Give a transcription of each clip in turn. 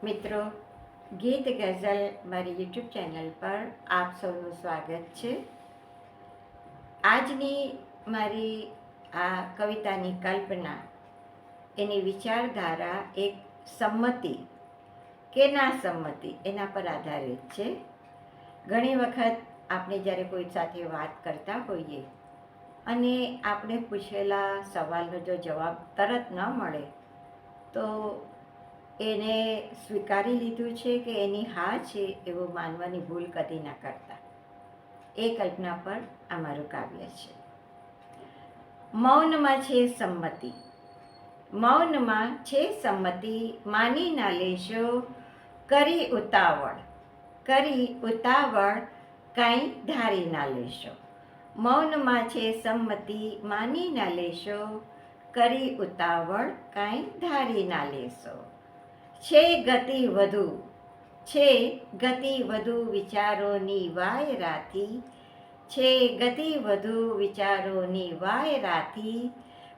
મિત્રો, ગીત ગઝલ મારી યુટ્યુબ ચેનલ પર આપ સૌનું સ્વાગત છે. આજની મારી આ કવિતાની કલ્પના, એની વિચારધારા એક સંમતિ કે ના સંમતિ એના પર આધારિત છે. ઘણી વખત આપણે જ્યારે કોઈ સાથે વાત કરતા હોઈએ અને આપણે પૂછેલા સવાલનો જો જવાબ તરત ન મળે તો એને સ્વીકારી લીધું છે કે એની હા છે એવું માનવાની ભૂલ કદી ના કરતા. એ કલ્પના પર અમારું કાવ્ય છે. મૌનમાં છે સંમતિ, મૌનમાં છે સંમતિ, માની ના લેશો કરી ઉતાવળ, કરી ઉતાવળ કાંઈ ધારી ના લેશો. મૌનમાં છે સંમતિ, માની ના લેશો કરી ઉતાવળ કાંઈ ધારી ના લેશો. છે ગતિ વધુ, છે ગતિ વધુ વિચારોની વાયરાથી, છે ગતિ વધુ વિચારોની વાયરાથી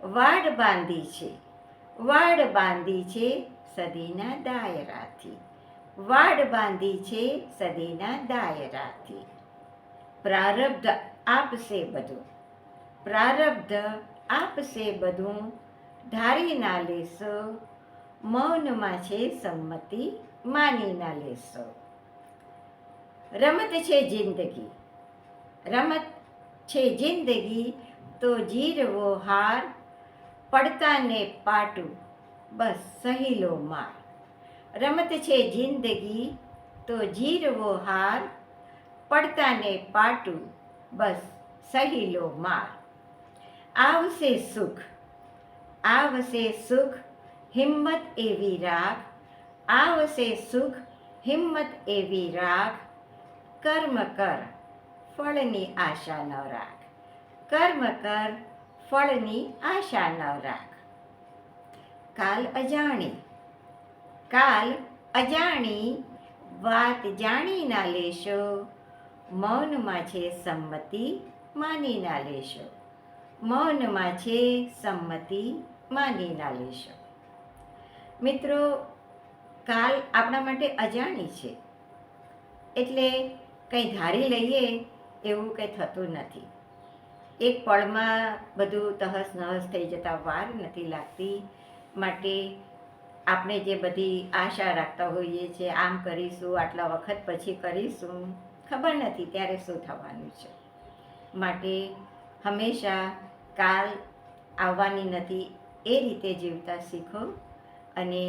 વાડ બાંધી છે, વાડ બાંધી છે સદીના દાયરાથી, વાડ બાંધી છે સદીના દાયરાથી. પ્રારબ્ધ આપશે બધું, પ્રારબ્ધ આપશે બધું ધારી ના લેશો. મૌનમાં છે સંમતિ, માની ના લેશો. રમત છે જિંદગી, રમત છે જિંદગી તો જીરવો હાર, પડતાને પાટું બસ સહીલો માર. રમત છે જિંદગી તો જીરવો હાર, પડતાને પાટું બસ સહીલો માર. આવશે સુખ, આવશે સુખ હિંમત એવી રાખ, આવશે સુખ હિંમત એવી રાખ. કર્મ કર ફળની આશા ન રાખ, કર્મ કર ફળની આશા ન રાખ. કાલ અજાણી, કાલ અજાણી વાત જાણી ના લેશો. મૌનમાં છે સંમતિ, માની ના લેશો. મૌનમાં છે સંમતિ, માની ના લેશો. મિત્રો, કાલ આપણા માટે અજાણી છે, એટલે કંઈ ધારી લઈએ એવું કંઈ થતું નથી. એક પળમાં બધું તહસ નહસ થઈ જતા વાર નથી લાગતી. માટે આપણે જે બધી આશા રાખતા હોઈએ છીએ, આમ કરીશું, આટલા વખત પછી કરીશું, ખબર નથી ત્યારે શું થવાનું છે. માટે હંમેશા કાલ આવવાની નથી એ રીતે જીવતા શીખો અને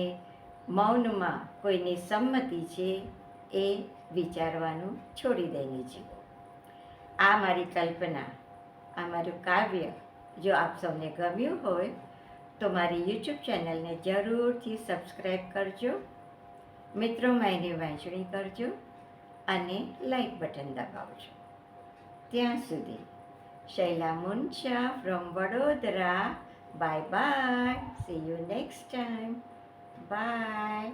મૌનમાં કોઈની સંમતિ છે એ વિચારવાનું છોડી દઈને જીવો. આ મારી કલ્પના, આ મારું કાવ્ય જો આપ સૌને ગમ્યું હોય તો મારી યુટ્યુબ ચેનલને જરૂરથી સબસ્ક્રાઈબ કરજો, મિત્રોમાં એને વહેંચણી કરજો અને લાઈક બટન દબાવજો. ત્યાં સુધી Shaila Munsha from Vadodara. Bye bye, see you next time. By.